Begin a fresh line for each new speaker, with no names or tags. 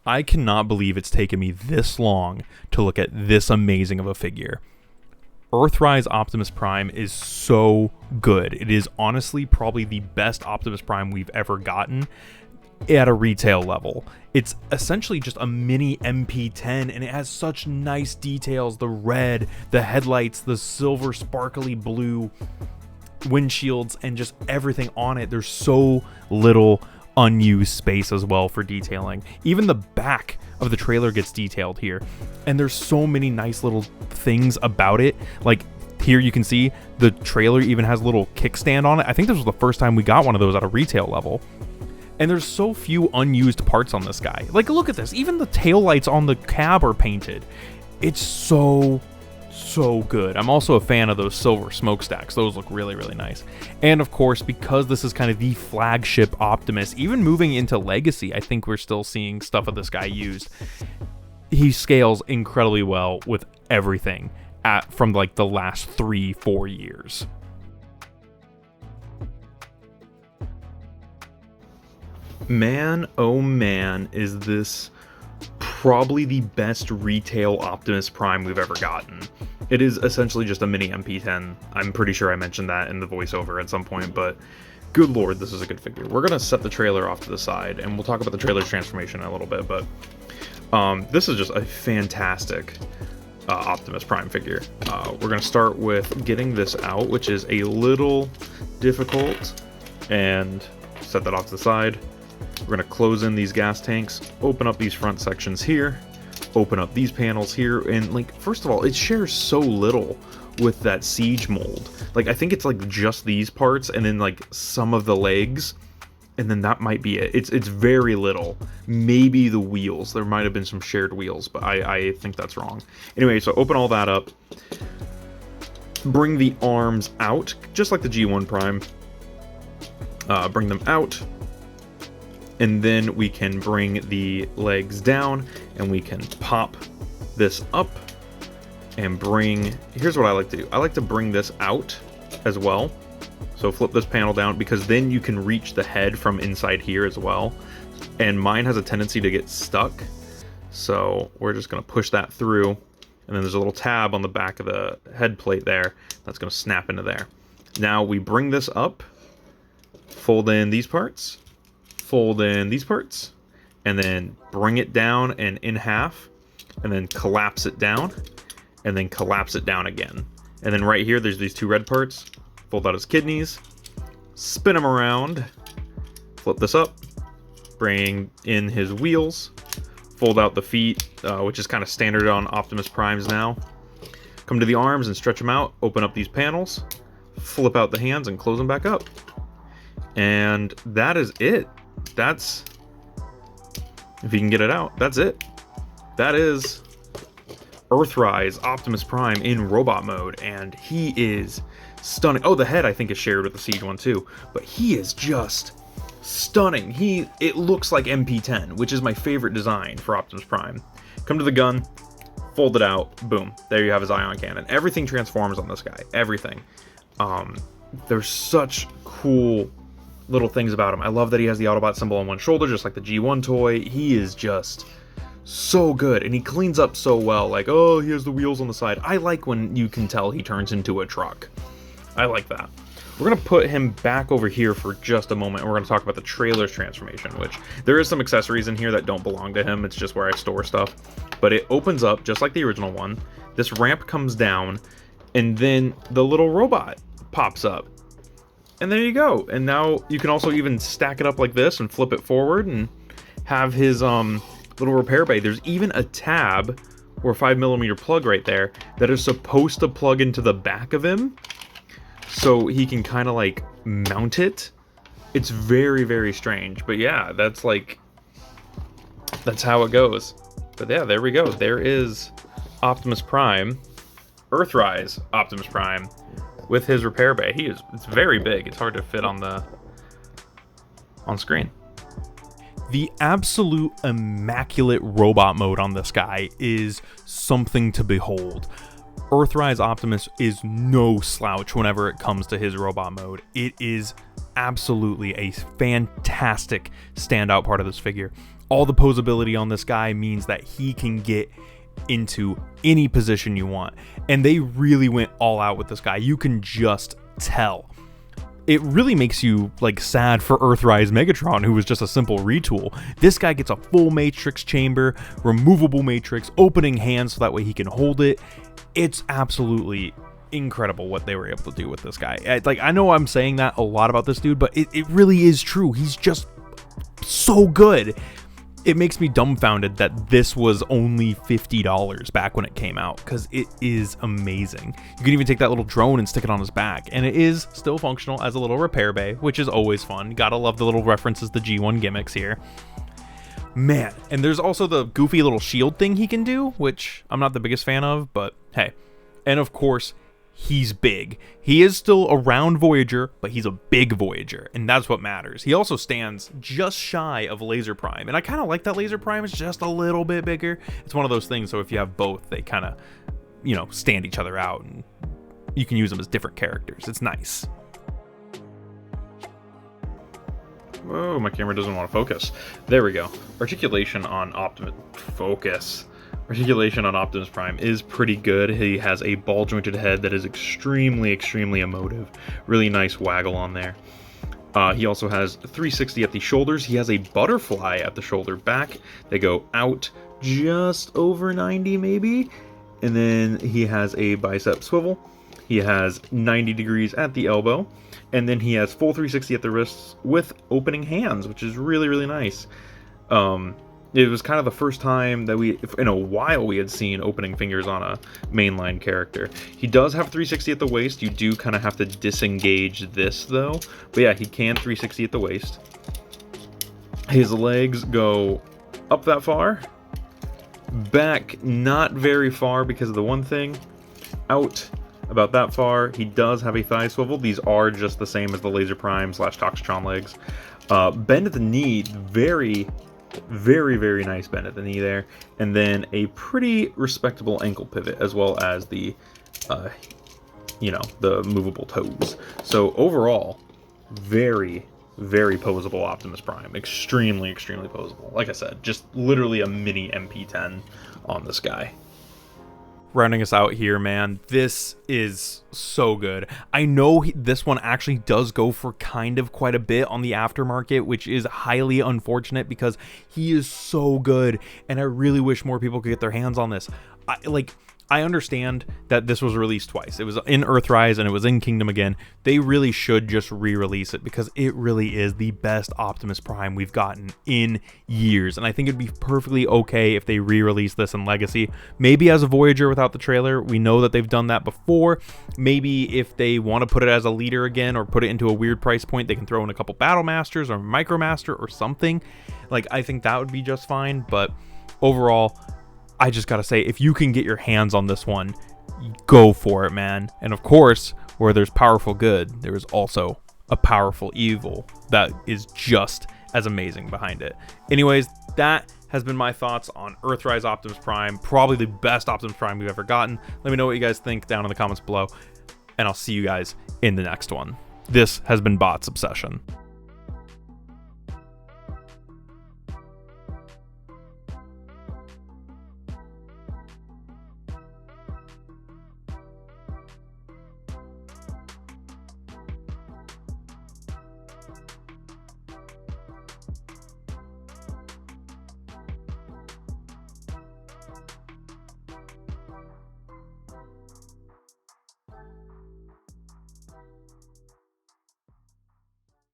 I cannot believe it's taken me this long to look at this amazing of a figure. Earthrise Optimus Prime is so good. It is honestly probably the best Optimus Prime we've ever gotten at a retail level. It's essentially just a mini MP10, and it has such nice details. The red, the headlights, the silver sparkly blue windshields, and just everything on it. There's so little unused space as well for detailing. Even the back of the trailer gets detailed here, and there's so many nice little things about it. Like here you can see the trailer even has a little kickstand on it. I think this was the first time we got one of those at a retail level. And there's so few unused parts on this guy. Like, look at this. Even the taillights on the cab are painted. It's so good. I'm also a fan of those silver smokestacks. Those look really, really nice. And of course, because this is kind of the flagship Optimus, even moving into Legacy, I think we're still seeing stuff of this guy used. He scales incredibly well with everything from like the last 3-4 years. Man, oh man, is this probably the best retail Optimus Prime we've ever gotten. It is essentially just a mini MP10. I'm pretty sure I mentioned that in the voiceover at some point, but good lord, this is a good figure. We're going to set the trailer off to the side, and we'll talk about the trailer's transformation in a little bit, but this is just a fantastic Optimus Prime figure. We're going to start with getting this out, which is a little difficult, and set that off to the side. We're going to close in these gas tanks, open up these front sections here, open up these panels here, and like, first of all, it shares so little with that Siege mold. Like, I think it's like just these parts and then like some of the legs, and then that might be it. It's very little. Maybe the wheels. There might have been some shared wheels, but I think that's wrong. Anyway, so open all that up. Bring the arms out, just like the G1 Prime. Bring them out. And then we can bring the legs down, and we can pop this up and bring... Here's what I like to do. I like to bring this out as well. So flip this panel down, because then you can reach the head from inside here as well. And mine has a tendency to get stuck. So we're just going to push that through. And then there's a little tab on the back of the head plate there. That's going to snap into there. Now we bring this up, fold in these parts, fold in these parts, and then bring it down and in half, and then collapse it down, and then collapse it down again. And then right here, there's these two red parts. Fold out his kidneys, spin him around, flip this up, bring in his wheels, fold out the feet, which is kind of standard on Optimus Primes now. Come to the arms and stretch them out, open up these panels, flip out the hands and close them back up. And that is it. That's, if you can get it out, that's it. That is Earthrise Optimus Prime in robot mode, and he is stunning. Oh, the head I think is shared with the Siege one too, but he is just stunning. It looks like MP10, which is my favorite design for Optimus Prime. Come to the gun, fold it out, boom, there you have his ion cannon. Everything transforms on this guy, everything. There's such cool little things about him. I love that he has the Autobot symbol on one shoulder, just like the G1 toy. He is just so good, and he cleans up so well. Like, oh, he has the wheels on the side. I like when you can tell he turns into a truck. I like that. We're going to put him back over here for just a moment, and we're going to talk about the trailer's transformation, which there is some accessories in here that don't belong to him. It's just where I store stuff. But it opens up just like the original one. This ramp comes down, and then the little robot pops up. And there you go. And now you can also even stack it up like this and flip it forward and have his little repair bay. There's even a tab or 5mm plug right there that is supposed to plug into the back of him, so he can kind of like mount it. It's very, very strange. But yeah, that's how it goes. But yeah, there we go. There is Optimus Prime, Earthrise Optimus Prime, with his repair bay. It's very big. It's hard to fit on screen. The absolute immaculate robot mode on this guy is something to behold. Earthrise Optimus is no slouch whenever it comes to his robot mode. It is absolutely a fantastic standout part of this figure. All the posability on this guy means that he can get into any position you want. And they really went all out with this guy. You can just tell. It really makes you like sad for Earthrise Megatron, who was just a simple retool. This guy gets a full matrix chamber, removable matrix, opening hands so that way he can hold it. It's absolutely incredible what they were able to do with this guy. Like, I know I'm saying that a lot about this dude, but it really is true. He's just so good. It makes me dumbfounded that this was only $50 back when it came out, because it is amazing. You can even take that little drone and stick it on his back, and it is still functional as a little repair bay, which is always fun. Gotta love the little references to G1 gimmicks here. Man, and there's also the goofy little shield thing he can do, which I'm not the biggest fan of, but hey. And of course, he's big. He is still a round Voyager, but he's a big Voyager, and that's what matters. He also stands just shy of Laser Prime, and I kind of like that Laser Prime is just a little bit bigger. It's one of those things, so if you have both, they kind of, you know, stand each other out, and you can use them as different characters. It's nice. Whoa, my camera doesn't want to focus. There we go. Articulation on Optimus. Focus. Articulation on Optimus Prime is pretty good. He has a ball-jointed head that is extremely, extremely emotive. Really nice waggle on there. He also has 360 at the shoulders. He has a butterfly at the shoulder back. They go out just over 90 maybe. And then he has a bicep swivel. He has 90 degrees at the elbow. And then he has full 360 at the wrists with opening hands, which is really, really nice. It was kind of the first time that in a while, we had seen opening fingers on a mainline character. He does have 360 at the waist. You do kind of have to disengage this, though. But yeah, he can 360 at the waist. His legs go up that far. Back not very far because of the one thing. Out about that far. He does have a thigh swivel. These are just the same as the Laser Prime / Toxitron legs. Bend at the knee, very, very nice bend at the knee there. And then a pretty respectable ankle pivot, as well as the, the movable toes. So overall, very posable Optimus Prime. Extremely posable. Like I said, just literally a mini MP10 on this guy. Rounding us out here, man, this is so good. I know this one actually does go for kind of quite a bit on the aftermarket, which is highly unfortunate because he is so good, and I really wish more people could get their hands on this. I understand that this was released twice. It was in Earthrise and it was in Kingdom again. They really should just re-release it because it really is the best Optimus Prime we've gotten in years. And I think it'd be perfectly okay if they re-release this in Legacy. Maybe as a Voyager without the trailer. We know that they've done that before. Maybe if they want to put it as a leader again or put it into a weird price point, they can throw in a couple Battle Masters or Micromaster or something. Like, I think that would be just fine. But overall, I just gotta say, if you can get your hands on this one, go for it, man. And of course, where there's powerful good, there is also a powerful evil that is just as amazing behind it. Anyways, that has been my thoughts on Earthrise Optimus Prime, probably the best Optimus Prime we've ever gotten. Let me know what you guys think down in the comments below, and I'll see you guys in the next one. This has been Bot's Obsession.